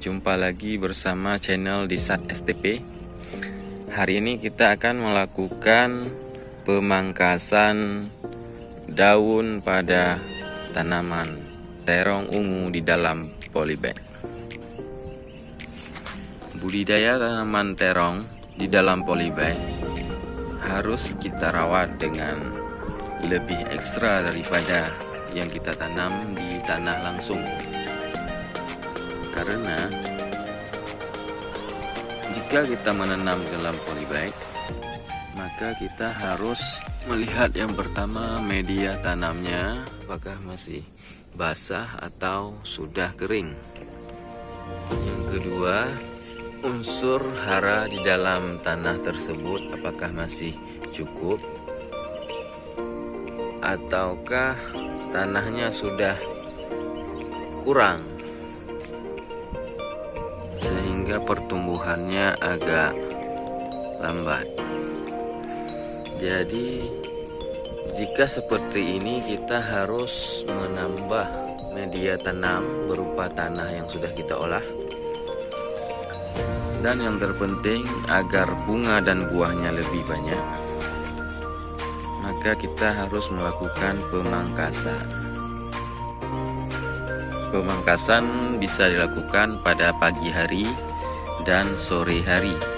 Jumpa lagi bersama channel Desat STP. Hari ini kita akan melakukan pemangkasan daun pada tanaman terong ungu di dalam polybag. Budidaya tanaman terong di dalam polybag harus kita rawat dengan lebih ekstra daripada yang kita tanam di tanah langsung. Karena jika kita menanam dalam polybag, maka kita harus melihat yang pertama media tanamnya apakah masih basah atau sudah kering. Yang kedua, unsur hara di dalam tanah tersebut apakah masih cukup ataukah tanahnya sudah kurang sehingga pertumbuhannya agak lambat. Jadi jika seperti ini kita harus menambah media tanam berupa tanah yang sudah kita olah. Dan yang terpenting agar bunga dan buahnya lebih banyak, maka kita harus melakukan pemangkasan. Pemangkasan bisa dilakukan pada pagi hari dan sore hari.